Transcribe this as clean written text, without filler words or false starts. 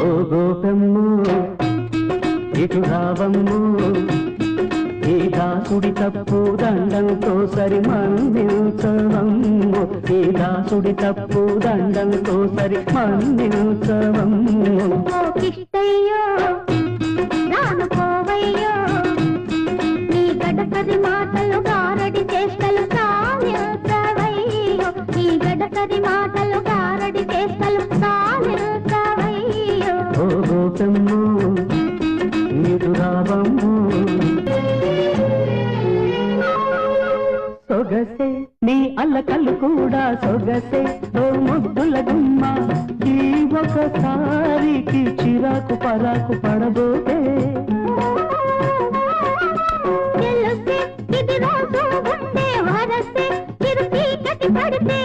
ఓ గోపమ్ము ఇటు రావమ్ము ఈ దాసుడి తప్పు దండంతో సరి మన్నించవమ్ము ఈ దాసుడి తప్పు దండంతో సరి మన్నించవమ్ము కిష్టయ్యో నాను పోవయ్యో నీ గడపది మాటలు గారడి చేష్టలు కానించవయ్యో నీ గడపది మాటలు గారడి చేష్టలు కానించవయ్యో ఓ గోపమ్ము ఇటు రావమ్ము సొగసే నీ అల్లకల్లు కూడా సొగసే ఓ ముద్దుల గుమ్మ ఈ ఒకసారికి చిరాకు పరాకు పడబోతే ఇది రోజు ఉండే వరసే చిరు చీకటి పడితే